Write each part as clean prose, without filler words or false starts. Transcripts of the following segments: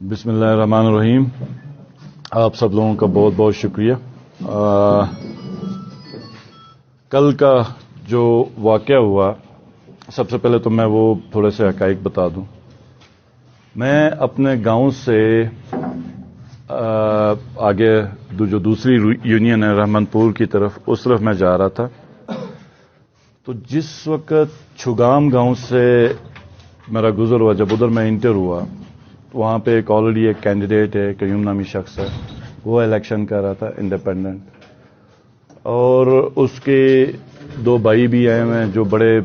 بسم اللہ الرحمن الرحیم. آپ سب لوگوں کا بہت بہت شکریہ. کل کا جو واقعہ ہوا، سب سے پہلے تو میں وہ تھوڑے سے حقائق بتا دوں. میں اپنے گاؤں سے آگے جو دوسری یونین ہے رحمن پور کی طرف، اس طرف میں جا رہا تھا. تو جس وقت چھگام گاؤں سے میرا گزر ہوا، جب ادھر میں انٹر ہوا، وہاں پہ آلریڈی ایک کینڈیڈیٹ ہے، قیوم نامی شخص ہے، وہ الیکشن کر رہا تھا انڈیپینڈنٹ. اور اس کے دو بھائی بھی آئے ہوئے ہیں جو بڑے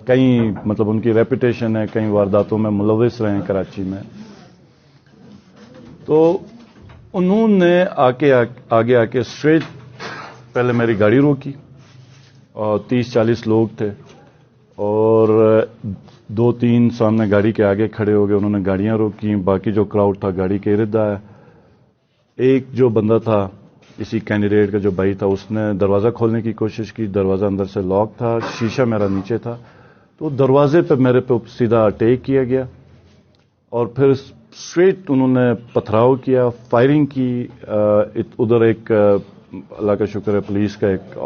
کئی مطلب ان کی ریپوٹیشن ہے، کئی وارداتوں میں ملوث رہے ہیں کراچی میں. تو انہوں نے آگے آ کے اسٹریٹ پہلے میری گاڑی روکی اور 30-40 لوگ تھے، اور 2-3 سامنے گاڑی کے آگے کھڑے ہو گئے. انہوں نے گاڑیاں روکی، باقی جو کراؤڈ تھا گاڑی کے ارد آیا. ایک جو بندہ تھا، اسی کینڈیڈیٹ کا جو بھائی تھا، اس نے دروازہ کھولنے کی کوشش کی. دروازہ اندر سے لاک تھا، شیشہ میرا نیچے تھا. تو دروازے پہ میرے پہ سیدھا اٹیک کیا گیا، اور پھر اسٹریٹ انہوں نے پتھراؤ کیا، فائرنگ کی. ادھر ایک اللہ کا شکر ہے پولیس کا ایک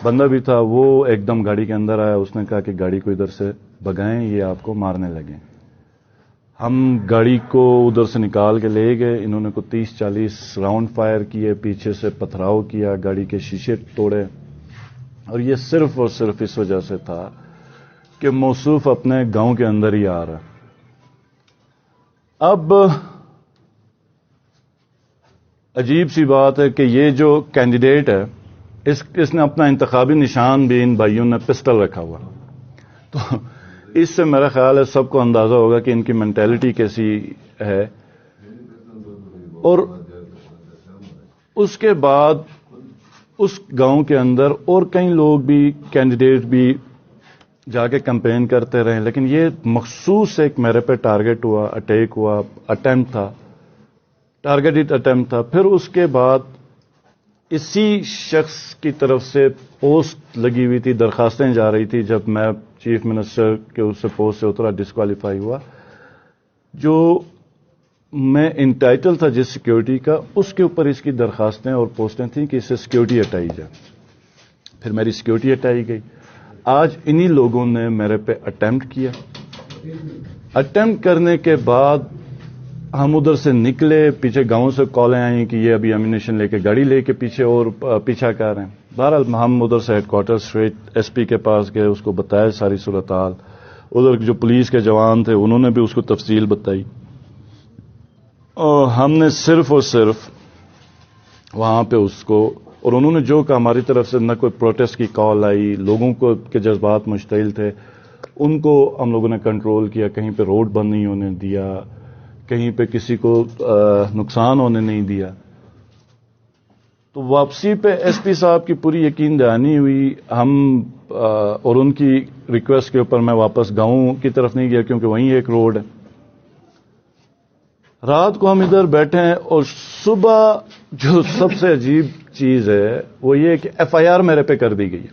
بندہ بھی تھا، وہ ایک دم گاڑی کے اندر آیا. اس نے کہا کہ گاڑی کو ادھر سے بگائیں، یہ آپ کو مارنے لگے. ہم گاڑی کو ادھر سے نکال کے لے گئے. انہوں نے 30-40 راؤنڈ فائر کیے، پیچھے سے پتھراؤ کیا، گاڑی کے شیشے توڑے. اور یہ صرف اور صرف اس وجہ سے تھا کہ موصوف اپنے گاؤں کے اندر ہی آ رہا. اب عجیب سی بات ہے کہ یہ جو کینڈیڈیٹ ہے، اس نے اپنا انتخابی نشان بھی ان بھائیوں نے پسٹل رکھا ہوا. تو اس سے میرا خیال ہے سب کو اندازہ ہوگا کہ ان کی مینٹیلٹی کیسی ہے. اور اس کے بعد اس گاؤں کے اندر اور کئی لوگ بھی، کینڈیڈیٹ بھی جا کے کمپین کرتے رہے، لیکن یہ مخصوص ایک میرے پہ ٹارگٹ ہوا، اٹیک ہوا، اٹیمپٹ تھا، ٹارگیٹڈ اٹیمپٹ تھا. پھر اس کے بعد اسی شخص کی طرف سے پوسٹ لگی ہوئی تھی، درخواستیں جا رہی تھی. جب میں چیف منسٹر کے اس پوسٹ سے اترا، ڈسکوالیفائی ہوا، جو میں انٹائٹل تھا جس سیکیورٹی کا، اس کے اوپر اس کی درخواستیں اور پوسٹیں تھیں کہ اس سے سیکیورٹی ہٹائی جائے. پھر میری سیکیورٹی ہٹائی گئی. آج انہی لوگوں نے میرے پہ اٹیمپٹ کیا. اٹیمپٹ کرنے کے بعد ہم ادھر سے نکلے، پیچھے گاؤں سے کالیں آئیں کہ یہ ابھی ایمونیشن لے کے گاڑی لے کے پیچھے اور پیچھا کر رہے ہیں. بہرحال ہم ادھر سے headquarter street S P کے پاس گئے، اس کو بتایا ساری صورتحال. ادھر جو پولیس کے جوان تھے انہوں نے بھی اس کو تفصیل بتائی. اور ہم نے صرف اور صرف وہاں پہ اس کو، اور انہوں نے جو کہ ہماری طرف سے نہ کوئی پروٹیسٹ کی کال آئی، لوگوں کو کے جذبات مشتعل تھے، ان کو ہم لوگوں نے کنٹرول کیا. کہیں پہ روڈ بند نہیں ہونے دیا، کہیں پہ کسی کو نقصان ہونے نہیں دیا. تو واپسی پہ ایس پی صاحب کی پوری یقین دہانی ہوئی. ہم اور ان کی ریکویسٹ کے اوپر میں واپس گاؤں کی طرف نہیں گیا، کیونکہ وہیں ایک روڈ ہے. رات کو ہم ادھر بیٹھے ہیں، اور صبح جو سب سے عجیب چیز ہے وہ یہ کہ ایف آئی آر میرے پہ کر دی گئی.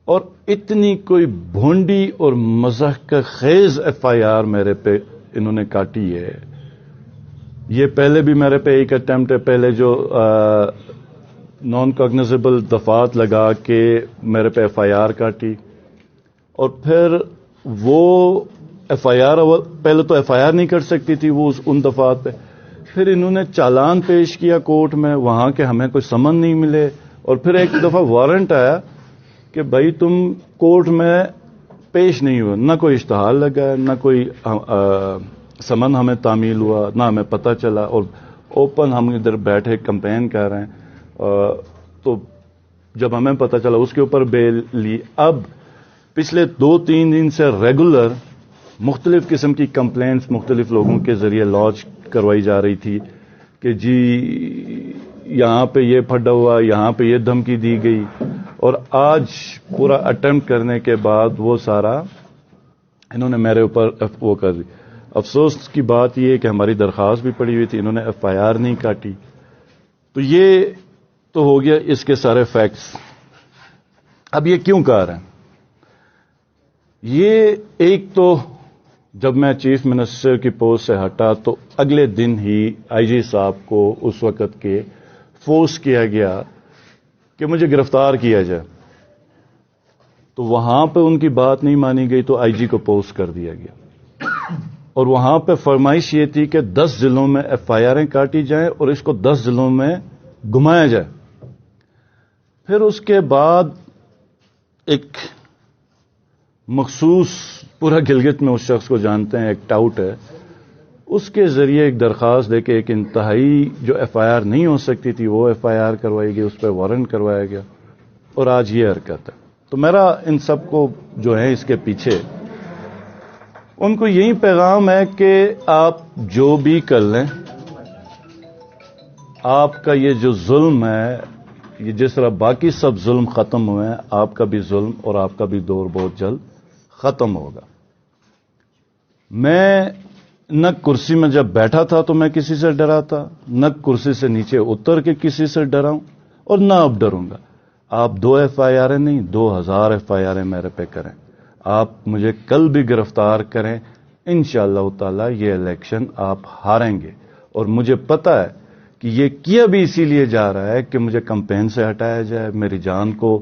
اور اتنی کوئی بھونڈی اور مضحک خیز ایف آئی آر میرے پہ انہوں نے کاٹی ہے. یہ پہلے بھی میرے پہ ایک اٹیمپٹ ہے، پہلے جو نان کاگنیزیبل دفعات لگا کے میرے پہ ایف آئی آر کاٹی. اور پھر وہ ایف آئی آر، پہلے تو ایف آئی آر نہیں کر سکتی تھی وہ ان دفعات پہ. پھر انہوں نے چالان پیش کیا کورٹ میں، وہاں کے ہمیں کوئی سمن نہیں ملے. اور پھر ایک دفعہ وارنٹ آیا کہ بھائی تم کورٹ میں پیش نہیں ہوئے، نہ کوئی اشتہار لگا، نہ کوئی سمن ہمیں تعمیل ہوا، نہ ہمیں پتہ چلا. اور اوپن ہم ادھر بیٹھے کمپین کر رہے ہیں. تو جب ہمیں پتہ چلا، اس کے اوپر بیل لی. اب پچھلے 2-3 دن سے ریگولر مختلف قسم کی کمپلینٹس مختلف لوگوں کے ذریعے لانچ کروائی جا رہی تھی کہ جی یہاں پہ یہ پھڈا ہوا، یہاں پہ یہ دھمکی دی گئی. اور آج پورا اٹیمپٹ کرنے کے بعد وہ سارا انہوں نے میرے اوپر وہ کر دی. افسوس کی بات یہ ہے کہ ہماری درخواست بھی پڑی ہوئی تھی، انہوں نے ایف آئی آر نہیں کاٹی. تو یہ تو ہو گیا اس کے سارے فیکٹس. اب یہ کیوں کہہ رہے ہیں؟ یہ ایک تو جب میں چیف منسٹر کی پوسٹ سے ہٹا تو اگلے دن ہی آئی جی صاحب کو اس وقت کے فورس کیا گیا کہ مجھے گرفتار کیا جائے. تو وہاں پہ ان کی بات نہیں مانی گئی تو آئی جی کو پوسٹ کر دیا گیا. اور وہاں پہ فرمائش یہ تھی کہ 10 ضلعوں میں ایف آئی آریں کاٹی جائیں اور اس کو 10 ضلعوں میں گھمایا جائے. پھر اس کے بعد ایک مخصوص پورا گلگت میں اس شخص کو جانتے ہیں، ایک ٹاؤٹ ہے، اس کے ذریعے ایک درخواست دے کے ایک انتہائی جو ایف آئی آر نہیں ہو سکتی تھی وہ ایف آئی آر کروائی گئی، اس پہ وارنٹ کروایا گیا اور آج یہ حرکت ہے. تو میرا ان سب کو جو ہے اس کے پیچھے ان کو یہی پیغام ہے کہ آپ جو بھی کر لیں، آپ کا یہ جو ظلم ہے، یہ جس طرح باقی سب ظلم ختم ہوئے ہیں، آپ کا بھی ظلم اور آپ کا بھی دور بہت جلد ختم ہوگا. میں نہ کرسی میں جب بیٹھا تھا تو میں کسی سے ڈرا تھا، نہ کرسی سے نیچے اتر کے کسی سے ڈرا ہوں اور نہ اب ڈروں گا. آپ 2 ایف آئی آریں نہیں 2000 ایف آئی آریں میرے پہ کریں، آپ مجھے کل بھی گرفتار کریں، انشاءاللہ تعالی یہ الیکشن آپ ہاریں گے. اور مجھے پتا ہے کہ یہ کیا بھی اسی لیے جا رہا ہے کہ مجھے کمپین سے ہٹایا جائے، میری جان کو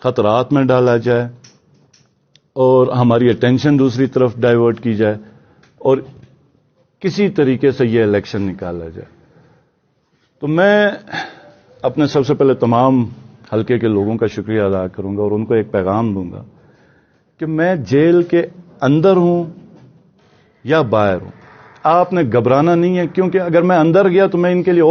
خطرات میں ڈالا جائے اور ہماری اٹینشن دوسری طرف ڈائیورٹ کی جائے اور کسی طریقے سے یہ الیکشن نکالا جائے. تو میں اپنے سب سے پہلے تمام حلقے کے لوگوں کا شکریہ ادا کروں گا اور ان کو ایک پیغام دوں گا کہ میں جیل کے اندر ہوں یا باہر ہوں، آپ نے گھبرانا نہیں ہے، کیونکہ اگر میں اندر گیا تو میں ان کے لیے